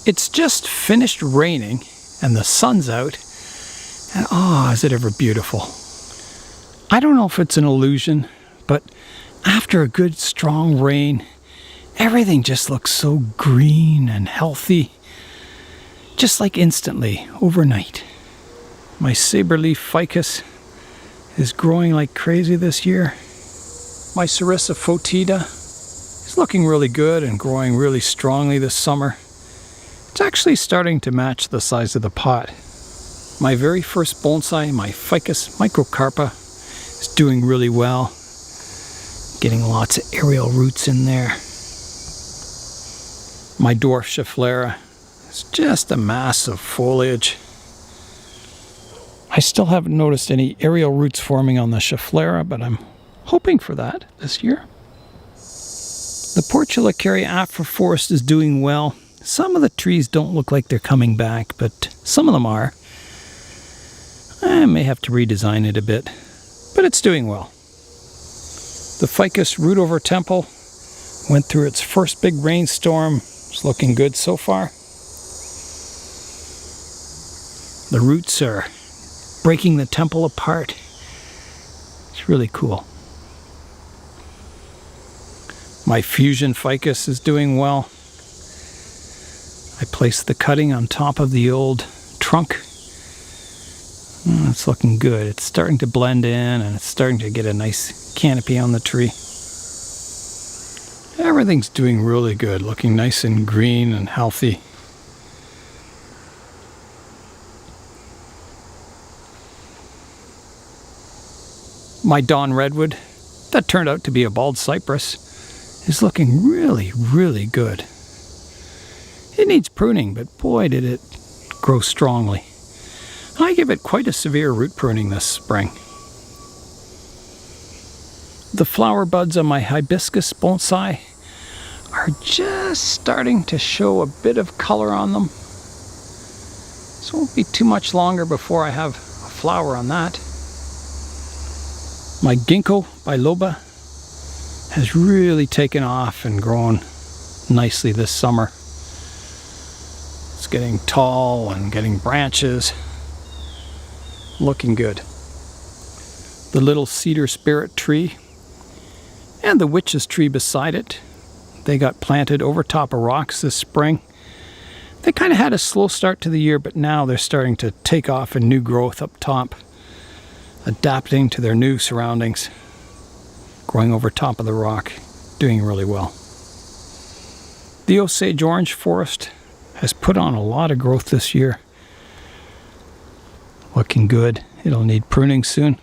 It's just finished raining and the sun's out, and oh, is it ever beautiful. I don't know if it's an illusion, but after a good strong rain, everything just looks so green and healthy, just like instantly, overnight. My saber leaf ficus is growing like crazy this year. My Sarissa fotida is looking really good and growing really strongly this summer. It's actually starting to match the size of the pot. My very first bonsai, my Ficus Microcarpa, is doing really well. Getting lots of aerial roots in there. My dwarf Schefflera is just a mass of foliage. I still haven't noticed any aerial roots forming on the Schefflera, but I'm hoping for that this year. The Portulacaria afroforest is doing well. Some of the trees don't look like they're coming back, but some of them are. I may have to redesign it a bit, but it's doing well. The Ficus root over temple went through its first big rainstorm. It's looking good so far. The roots are breaking the temple apart. It's really cool. My fusion ficus is doing well. I placed the cutting on top of the old trunk. It's looking good. It's starting to blend in and it's starting to get a nice canopy on the tree. Everything's doing really good, looking nice and green and healthy. My Dawn Redwood, that turned out to be a bald cypress, is looking really, really good. It needs pruning, but boy did it grow strongly. I give it quite a severe root pruning this spring. The flower buds on my hibiscus bonsai are just starting to show a bit of color on them. This won't be too much longer before I have a flower on that. My Ginkgo Biloba has really taken off and grown nicely this summer. It's getting tall and getting branches. Looking good. The little cedar spirit tree and the witch's tree beside it, they got planted over top of rocks this spring. They kind of had a slow start to the year, but now they're starting to take off in new growth up top, adapting to their new surroundings, growing over top of the rock, doing really well. The Osage orange forest has put on a lot of growth this year. Looking good. It'll need pruning soon.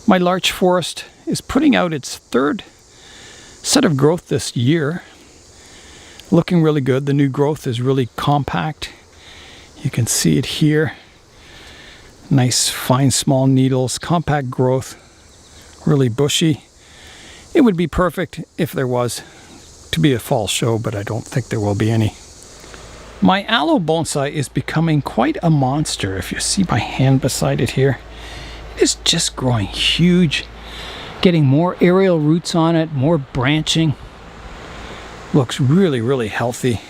My larch forest is putting out its third set of growth this year. Looking really good. The new growth is really compact. You can see it here. Nice fine small needles, compact growth, really bushy. It would be perfect if there was to be a fall show, but I don't think there will be any. My Aloe Bonsai is becoming quite a monster. If you see my hand beside it here, it is just growing huge, getting more aerial roots on it, more branching. Looks really, really healthy.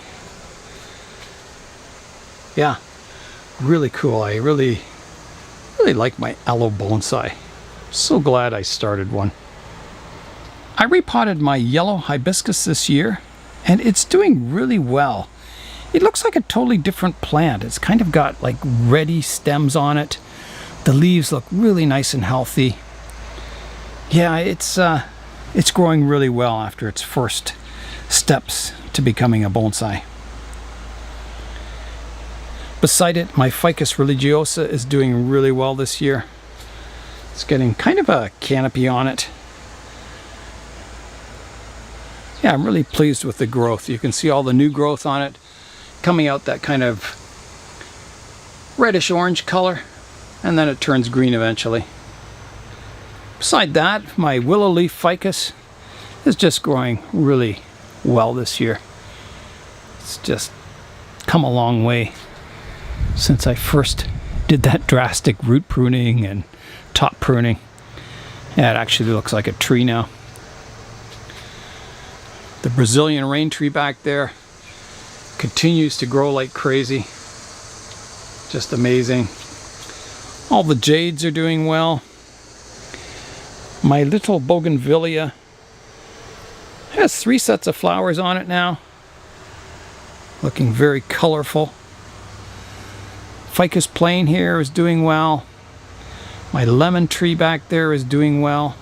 Yeah, really cool. I really like my Aloe Bonsai. So glad I started one. I repotted my yellow hibiscus this year, and it's doing really well. It looks like a totally different plant. It's kind of got like reddy stems on it. The leaves look really nice and healthy. Yeah, it's growing really well after its first steps to becoming a bonsai. Beside it, my Ficus Religiosa is doing really well this year. It's getting kind of a canopy on it. Yeah, I'm really pleased with the growth. You can see all the new growth on it, coming out that kind of reddish orange color, and then it turns green eventually. Beside that, my willow leaf ficus is just growing really well this year. It's just come a long way since I first did that drastic root pruning and top pruning. Yeah, it actually looks like a tree now. The Brazilian rain tree back there continues to grow like crazy. Just amazing. All the jades are doing well. My little bougainvillea has 3 sets of flowers on it now. Looking very colorful. Ficus plain here is doing well. My lemon tree back there is doing well.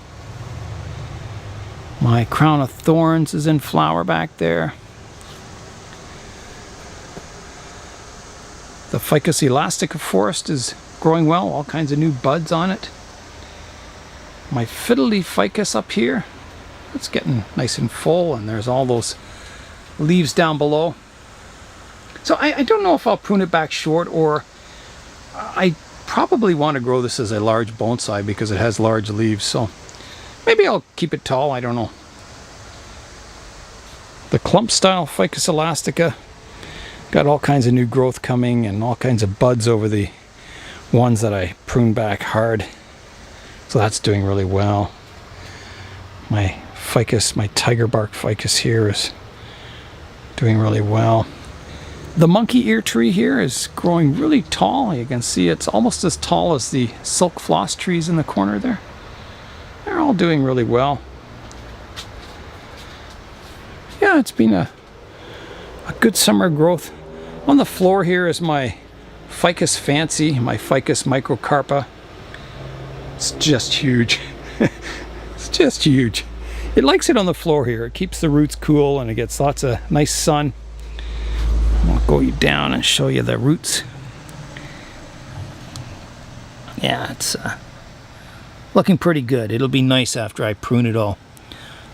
My crown of thorns is in flower back there. The Ficus elastica forest is growing well, all kinds of new buds on it. My fiddle leaf ficus up here, it's getting nice and full, and there's all those leaves down below. So I don't know if I'll prune it back short, or I probably want to grow this as a large bonsai because it has large leaves, so maybe I'll keep it tall, I don't know. The clump style Ficus elastica got all kinds of new growth coming and all kinds of buds over the ones that I pruned back hard. So that's doing really well. My ficus, my tiger bark ficus here is doing really well. The monkey ear tree here is growing really tall. You can see it's almost as tall as the silk floss trees in the corner there. They're all doing really well. Yeah, it's been a good summer growth. On the floor here is my Ficus fancy, my Ficus Microcarpa. It's just huge. It's just huge. It likes it on the floor here. It keeps the roots cool and it gets lots of nice sun. I'll go you down and show you the roots. Yeah, it's looking pretty good. It'll be nice after I prune it all.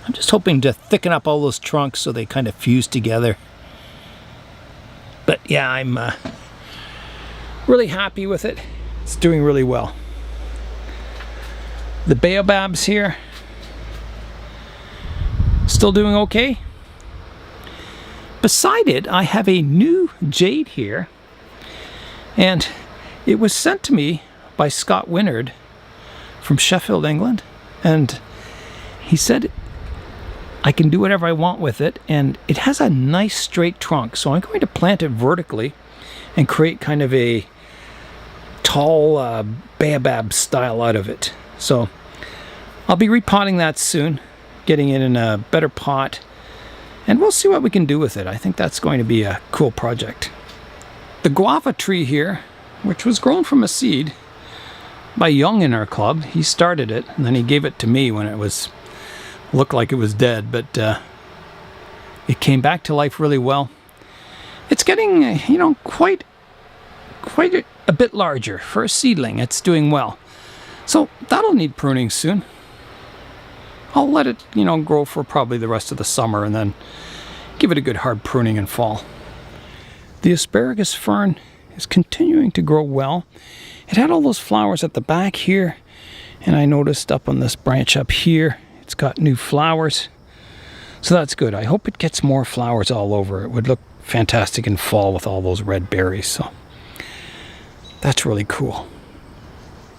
I'm just hoping to thicken up all those trunks so they kind of fuse together. But yeah, I'm really happy with it. It's doing really well. The baobabs here, still doing okay. Beside it, I have a new jade here, and it was sent to me by Scott Winnard from Sheffield, England, and he said I can do whatever I want with it, and it has a nice straight trunk, so I'm going to plant it vertically and create kind of a tall baobab style out of it. So I'll be repotting that soon, getting it in a better pot, and we'll see what we can do with it. I think that's going to be a cool project. The guava tree here, which was grown from a seed by Young in our club, he started it and then he gave it to me when it was looked like it was dead, but it came back to life really well. It's getting, you know, quite a bit larger for a seedling. It's doing well. So that'll need pruning soon. I'll let it, you know, grow for probably the rest of the summer and then give it a good hard pruning in fall. The Asparagus Fern is continuing to grow well. It had all those flowers at the back here, and I noticed up on this branch up here, it's got new flowers. So that's good. I hope it gets more flowers all over. It would look fantastic in fall with all those red berries. So that's really cool.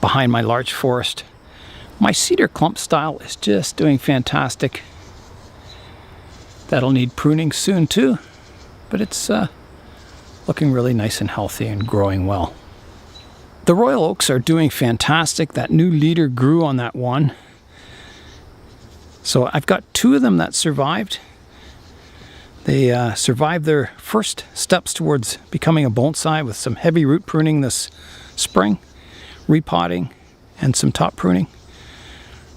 Behind my large forest, my cedar clump style is just doing fantastic. That'll need pruning soon too, but it's looking really nice and healthy and growing well. The royal oaks are doing fantastic. That new leader grew on that one. So I've got 2 of them that survived. They survived their first steps towards becoming a bonsai with some heavy root pruning this spring, repotting, and some top pruning.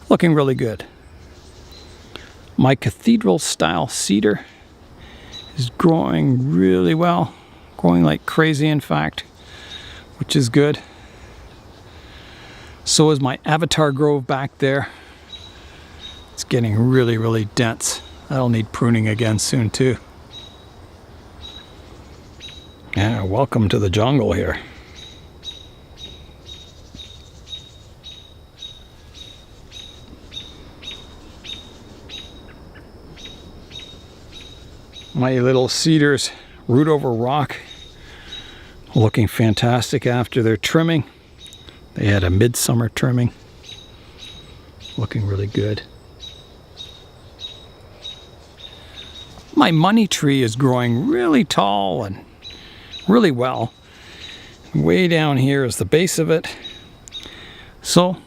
Looking really good. My cathedral style cedar is growing really well, growing like crazy in fact, which is good. So is my avatar grove back there. It's getting really, really dense. That'll need pruning again soon too. Yeah, welcome to the jungle here. My little cedars, root over rock, looking fantastic after their trimming. They had a midsummer trimming. Looking really good. My money tree is growing really tall and really well. Way down here is the base of it. So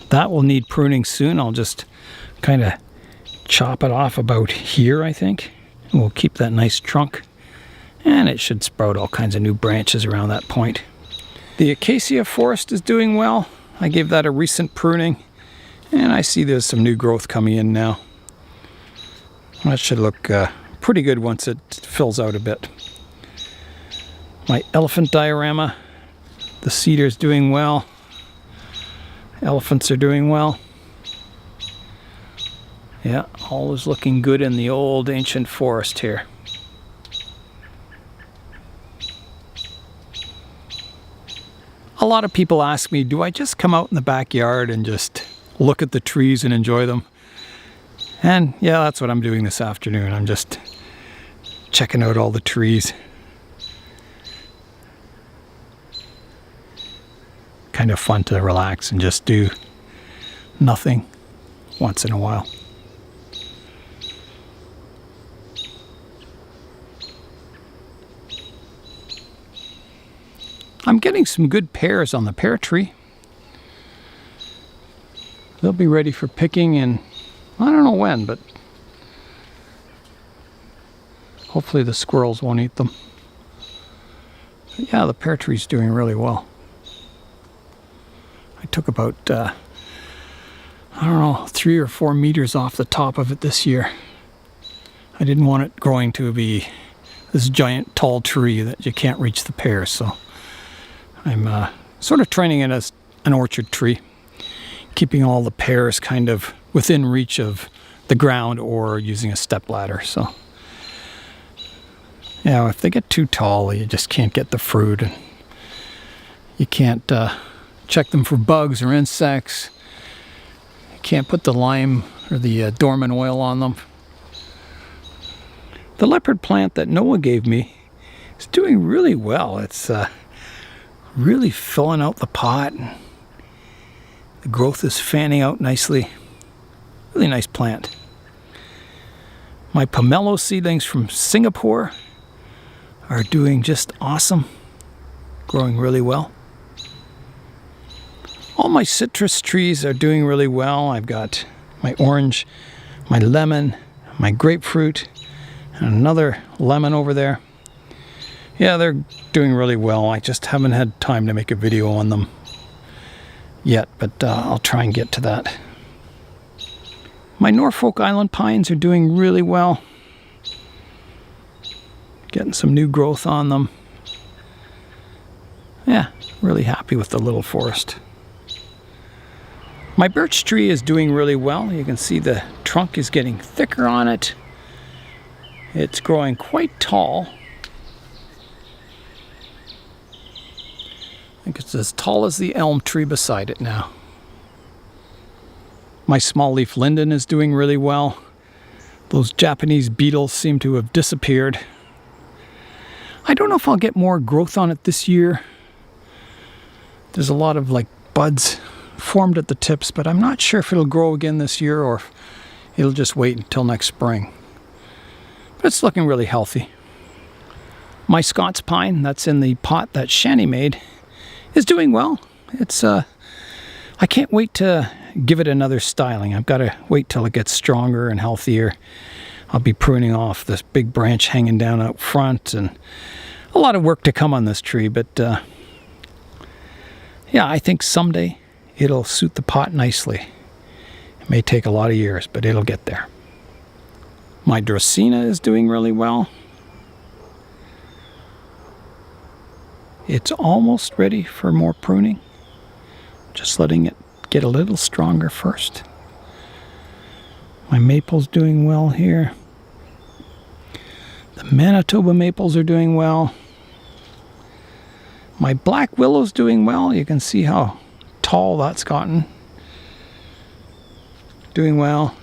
that will need pruning soon. I'll just kind of chop it off about here, I think. And we'll keep that nice trunk. And it should sprout all kinds of new branches around that point. The acacia forest is doing well. I gave that a recent pruning. And I see there's some new growth coming in now. That should look pretty good once it fills out a bit. My elephant diorama. The cedar's doing well. Elephants are doing well. Yeah, all is looking good in the old ancient forest here. A lot of people ask me, do I just come out in the backyard and just look at the trees and enjoy them? And yeah, that's what I'm doing this afternoon. I'm just checking out all the trees. Kind of fun to relax and just do nothing once in a while. I'm getting some good pears on the pear tree. They'll be ready for picking in, I don't know when, but hopefully the squirrels won't eat them. But yeah, the pear tree's doing really well. I took about, I don't know, 3 or 4 meters off the top of it this year. I didn't want it growing to be this giant tall tree that you can't reach the pears, so I'm sort of training it as an orchard tree, keeping all the pears kind of within reach of the ground or using a stepladder. So, yeah, if they get too tall, you just can't get the fruit, and you can't check them for bugs or insects. You can't put the lime or the dormant oil on them. The leopard plant that Noah gave me is doing really well. It's really filling out the pot. The growth is fanning out nicely. Really nice plant. My Pomelo seedlings from Singapore are doing just awesome. Growing really well. All my citrus trees are doing really well. I've got my orange, my lemon, my grapefruit, and another lemon over there. Yeah, they're doing really well. I just haven't had time to make a video on them yet, but I'll try and get to that. My Norfolk Island pines are doing really well. Getting some new growth on them. Yeah, really happy with the little forest. My birch tree is doing really well. You can see the trunk is getting thicker on it. It's growing quite tall. I think it's as tall as the elm tree beside it now. My small leaf linden is doing really well. Those Japanese beetles seem to have disappeared. I don't know if I'll get more growth on it this year. There's a lot of like buds formed at the tips, but I'm not sure if it'll grow again this year or if it'll just wait until next spring. But it's looking really healthy. My Scots pine, that's in the pot that Shani made, is doing well. It's I can't wait to give it another styling. I've got to wait till it gets stronger and healthier. I'll be pruning off this big branch hanging down out front, and a lot of work to come on this tree, but yeah, I think someday it'll suit the pot nicely. It may take a lot of years, but it'll get there. My Dracaena is doing really well. It's almost ready for more pruning. Just letting it get a little stronger first. My maple's doing well here. The Manitoba maples are doing well. My black willow's doing well. You can see how tall that's gotten. Doing well.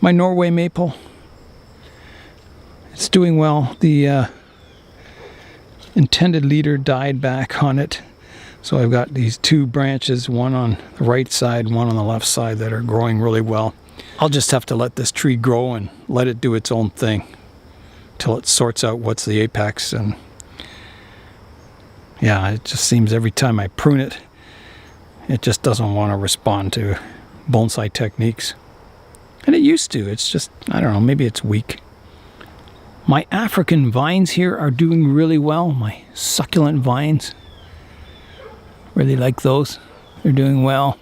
My Norway maple, it's doing well. The intended leader died back on it. So I've got these 2 branches, one on the right side, one on the left side, that are growing really well. I'll just have to let this tree grow and let it do its own thing. till it sorts out what's the apex. And yeah, it just seems every time I prune it, it just doesn't want to respond to bonsai techniques. And it used to. It's just, I don't know, maybe it's weak. My African vines here are doing really well. My succulent vines. Really like those. They're doing well.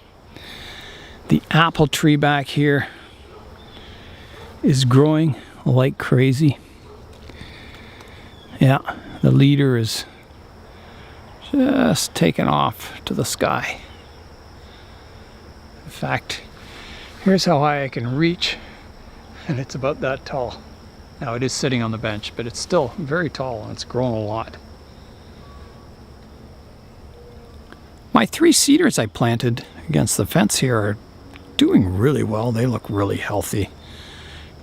The apple tree back here is growing like crazy. Yeah, the leader is just taking off to the sky. In fact, here's how high I can reach, and it's about that tall. Now it is sitting on the bench, but it's still very tall and it's grown a lot. My 3 cedars I planted against the fence here are doing really well. They look really healthy.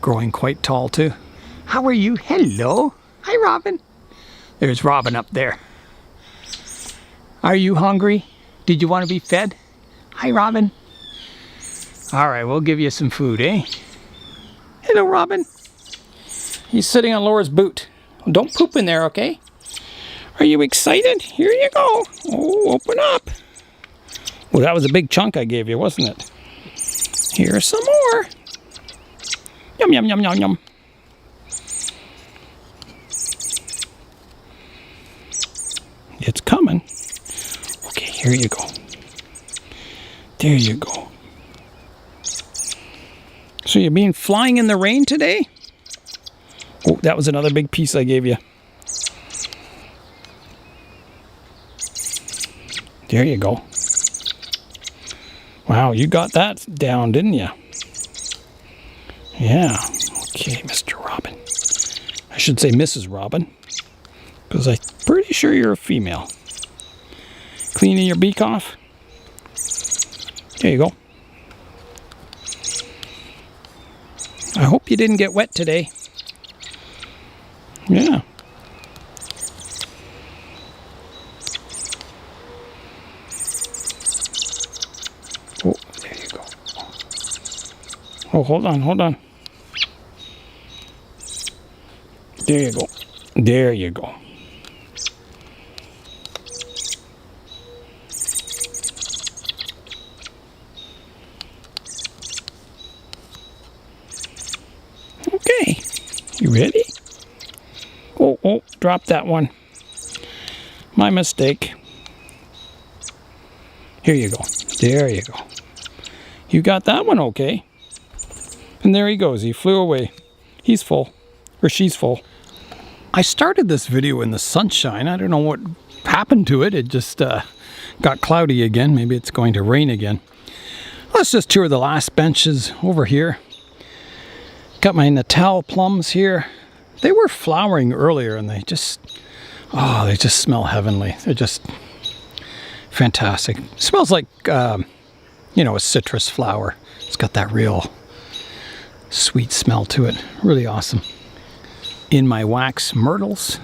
Growing quite tall too. How are you? Hello. Hi, Robin. There's Robin up there. Are you hungry? Did you want to be fed? Hi, Robin. All right, we'll give you some food, eh? Hello, Robin. He's sitting on Laura's boot. Don't poop in there, okay? Are you excited? Here you go. Oh, open up. Well, that was a big chunk I gave you, wasn't it? Here's some more. Yum, yum, yum, yum, yum. It's coming. Okay, here you go. There you go. So you been flying in the rain today? Oh, that was another big piece I gave you. There you go. Wow, you got that down, didn't you? Yeah. Okay, Mr. Robin. I should say Mrs. Robin, because I'm pretty sure you're a female. Cleaning your beak off. There you go. I hope you didn't get wet today. Yeah. Oh, there you go. Oh, hold on, hold on. There you go. There you go. Okay. You ready? Oh, drop that one. My mistake. Here you go. There you go. You got that one okay. And there he goes. He flew away. He's full. Or she's full. I started this video in the sunshine. I don't know what happened to it. It just got cloudy again. Maybe it's going to rain again. Let's just tour the last benches over here. Got my Natal plums here. They were flowering earlier and they just smell heavenly. They're just fantastic. It smells like, a citrus flower. It's got that real sweet smell to it. Really awesome. In my wax myrtles,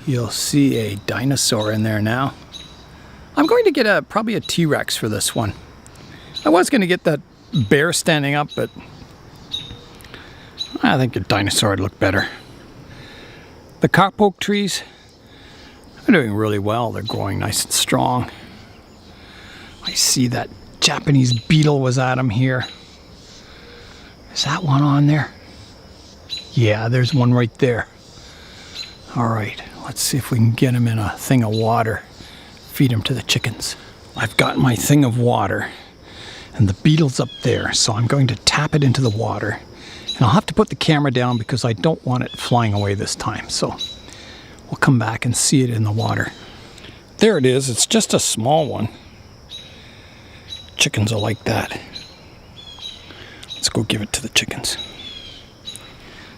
you'll see a dinosaur in there now. I'm going to get probably a T-Rex for this one. I was going to get that bear standing up, but I think a dinosaur would look better. The kapok trees are doing really well. They're growing nice and strong. I see that Japanese beetle was at them here. Is that one on there? Yeah, there's one right there. All right, let's see if we can get him in a thing of water. Feed him to the chickens. I've got my thing of water and the beetle's up there, so I'm going to tap it into the water. And I'll have to put the camera down because I don't want it flying away this time. So we'll come back and see it in the water. There it is. It's just a small one. Chickens are like that. Let's go give it to the chickens.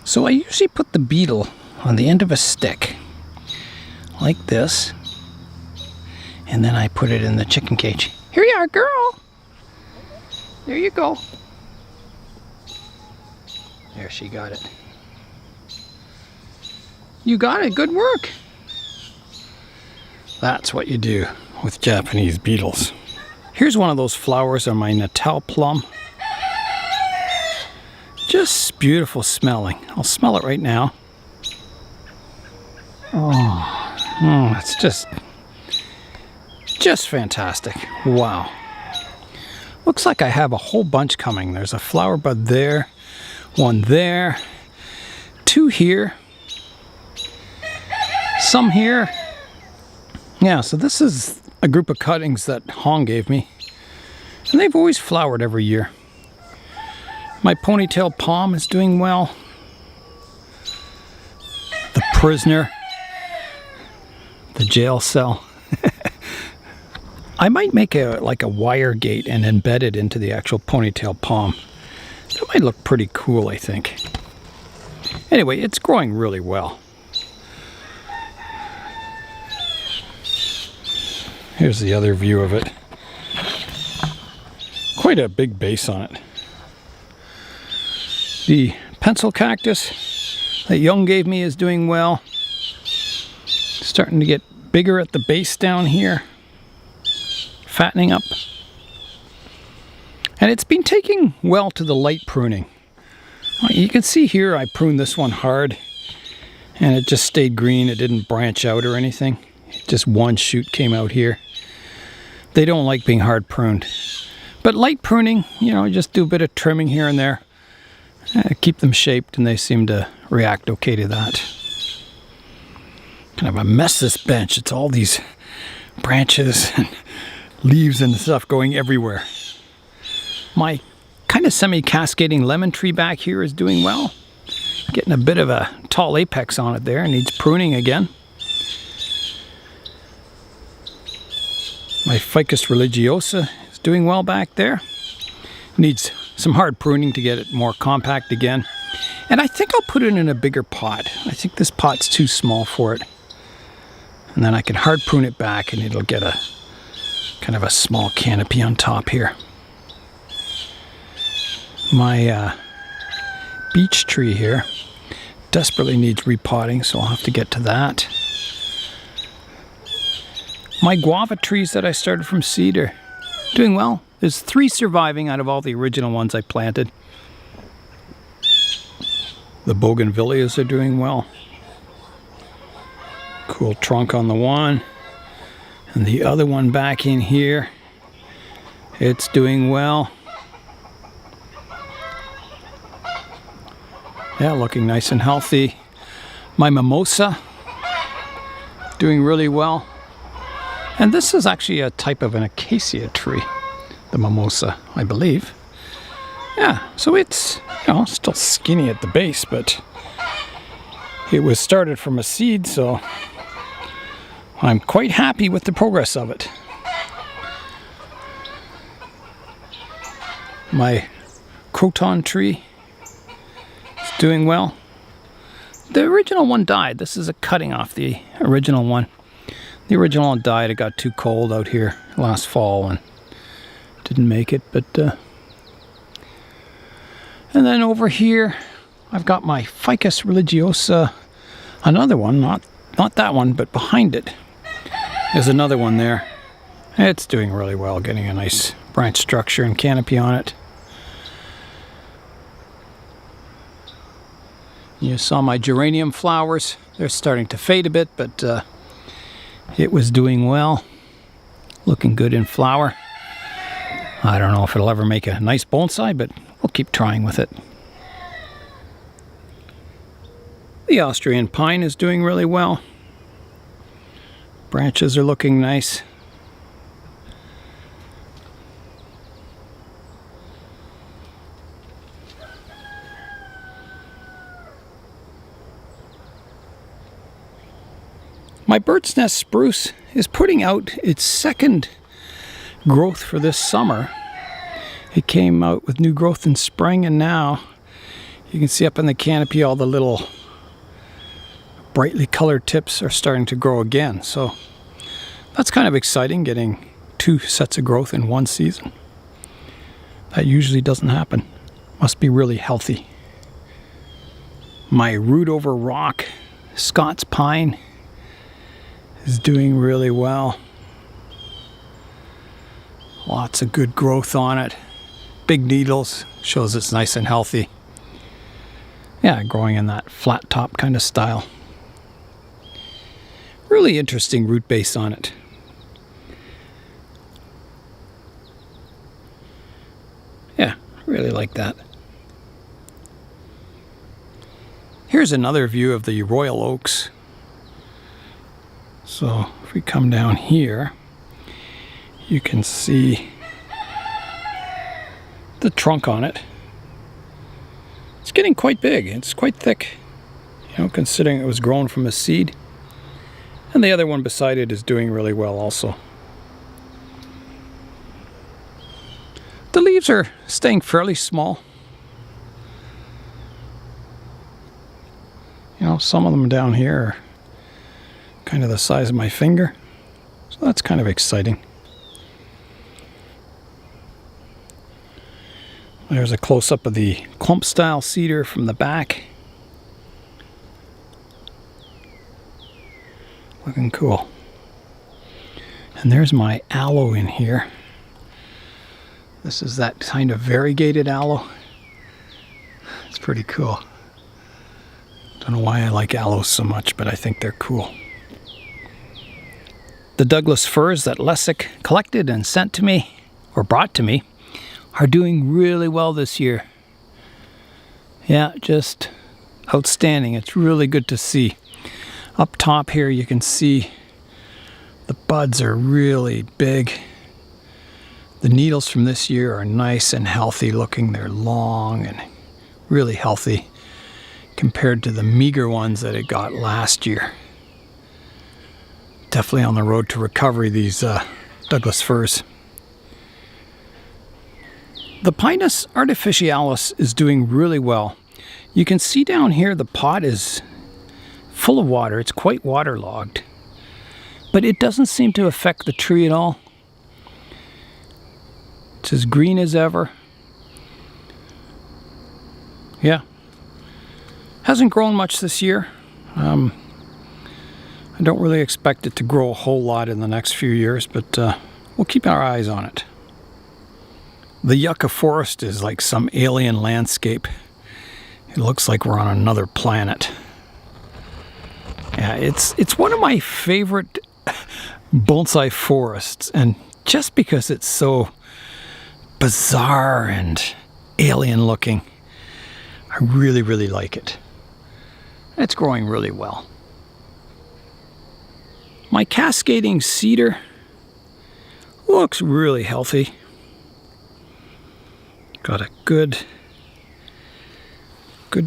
So I usually put the beetle on the end of a stick, like this, and then I put it in the chicken cage. Here you are, girl. There you go. There, she got it. You got it, good work. That's what you do with Japanese beetles. Here's one of those flowers on my Natal plum. Just beautiful smelling. I'll smell it right now. It's just fantastic. Wow. Looks like I have a whole bunch coming. There's a flower bud there, one there, two here, some here. Yeah, so this is a group of cuttings that Hong gave me, and they've always flowered every year. My ponytail palm is doing well. The prisoner, the jail cell. I might make a wire gate and embed it into the actual ponytail palm. That might look pretty cool, I think. Anyway, it's growing really well. Here's the other view of it. Quite a big base on it. The pencil cactus that Young gave me is doing well. Starting to get bigger at the base down here. Fattening up. And it's been taking well to the light pruning. You can see here I pruned this one hard and it just stayed green. It didn't branch out or anything. Just one shoot came out here. They don't like being hard pruned. But light pruning, you know, just do a bit of trimming here and there. Keep them shaped and they seem to react okay to that. Kind of a mess, this bench. It's all these branches and leaves and stuff going everywhere. My kind of semi-cascading lemon tree back here is doing well. Getting a bit of a tall apex on it there. It needs pruning again. My Ficus Religiosa is doing well back there. Needs some hard pruning to get it more compact again. And I think I'll put it in a bigger pot. I think this pot's too small for it. And then I can hard prune it back and it'll get a kind of a small canopy on top here. My beech tree here desperately needs repotting, so I'll have to get to that. My guava trees that I started from seed are doing well. There's 3 surviving out of all the original ones I planted. The bougainvilleas are doing well. Cool trunk on the one. And the other one back in here, it's doing well. Yeah, looking nice and healthy. My mimosa, doing really well. And this is actually a type of an acacia tree, the mimosa, I believe. Yeah, so it's, you know, still skinny at the base, but it was started from a seed, so I'm quite happy with the progress of it. My croton tree is doing well. The original one died. This is a cutting off the original one. The original one died. It got too cold out here last fall and didn't make it. But and then over here, I've got my Ficus Religiosa. Another one, not that one, but behind it. There's another one there. It's doing really well, getting a nice branch structure and canopy on it. You saw my geranium flowers. They're starting to fade a bit, but it was doing well. Looking good in flower. I don't know if it'll ever make a nice bonsai, but we'll keep trying with it. The Austrian pine is doing really well. Branches are looking nice. My bird's nest spruce is putting out its second growth for this summer. It came out with new growth in spring, and now you can see up in the canopy all the little brightly colored tips are starting to grow again. So that's kind of exciting, getting 2 sets of growth in one season. That usually doesn't happen. Must be really healthy. My root over rock Scots pine is doing really well. Lots of good growth on it. Big needles, shows it's nice and healthy. Yeah, growing in that flat top kind of style. Really interesting root base on it. Yeah, really like that. Here's another view of the royal oaks. So if we come down here, you can see the trunk on it. It's getting quite big. It's quite thick, you know, considering it was grown from a seed. And the other one beside it is doing really well also. The leaves are staying fairly small. You know, some of them down here are kind of the size of my finger. So that's kind of exciting. There's a close-up of the clump-style cedar from the back. Looking cool. And there's my aloe in here. This is that kind of variegated aloe. It's pretty cool. Don't know why I like aloes so much, but I think they're cool. The Douglas firs that Lessig collected and sent to me, or brought to me, are doing really well this year. Yeah, just outstanding. It's really good to see. Up top here you can see the buds are really big. The needles from this year are nice and healthy looking. They're long and really healthy compared to the meager ones that it got last year. Definitely on the road to recovery, these Douglas firs. The Pinus artificialis is doing really well. You can see down here the pot is full of water. It's quite waterlogged. But it doesn't seem to affect the tree at all. It's as green as ever. Yeah. Hasn't grown much this year. I don't really expect it to grow a whole lot in the next few years, but we'll keep our eyes on it. The yucca forest is like some alien landscape. It looks like we're on another planet. Yeah, it's one of my favorite bonsai forests, and just because it's so bizarre and alien looking, I really, really like it. It's growing really well. My cascading cedar looks really healthy. Got a good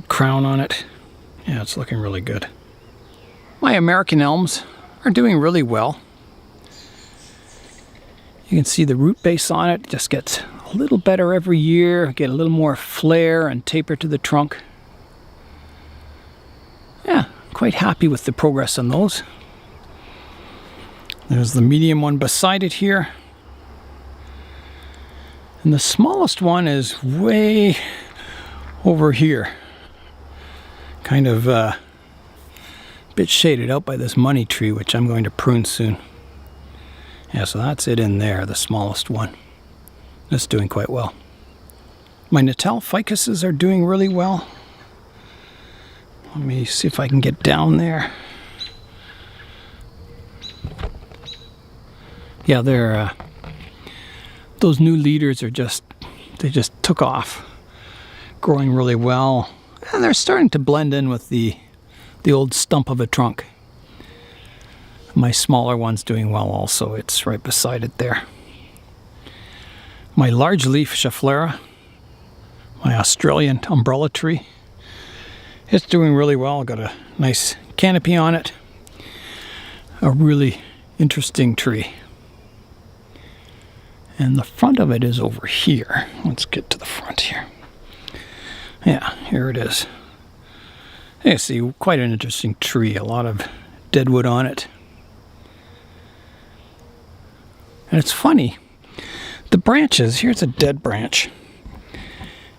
crown on it. Yeah, it's looking really good. My American elms are doing really well. You can see the root base on it just gets a little better every year, get a little more flare and taper to the trunk. Yeah, quite happy with the progress on those. There's the medium one beside it here. And the smallest one is way over here. Kind of a bit shaded out by this money tree, which I'm going to prune soon. Yeah, so that's it in there, the smallest one. It's doing quite well. My Natal ficuses are doing really well. Let me see if I can get down there. Yeah, they're those new leaders are they just took off, growing really well, and they're starting to blend in with the old stump of a trunk. My smaller one's doing well also. It's right beside it there. My large leaf Schefflera, my Australian umbrella tree, it's doing really well. Got a nice canopy on it. A really interesting tree. And the front of it is over here. Let's get to the front here. Yeah, here it is. You see, quite an interesting tree. A lot of deadwood on it. And it's funny. The branches, here's a dead branch.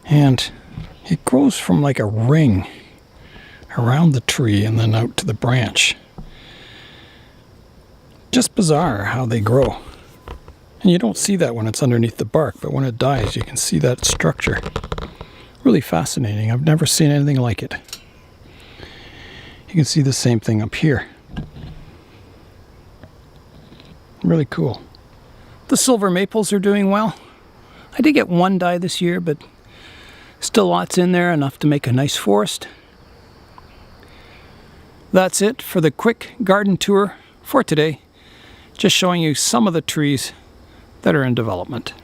And it grows from like a ring around the tree and then out to the branch. Just bizarre how they grow. And you don't see that when it's underneath the bark, but when it dies, you can see that structure. Really fascinating. I've never seen anything like it. You can see the same thing up here. Really cool. The silver maples are doing well. I did get one die this year, but still lots in there, enough to make a nice forest. That's it for the quick garden tour for today. Just showing you some of the trees that are in development.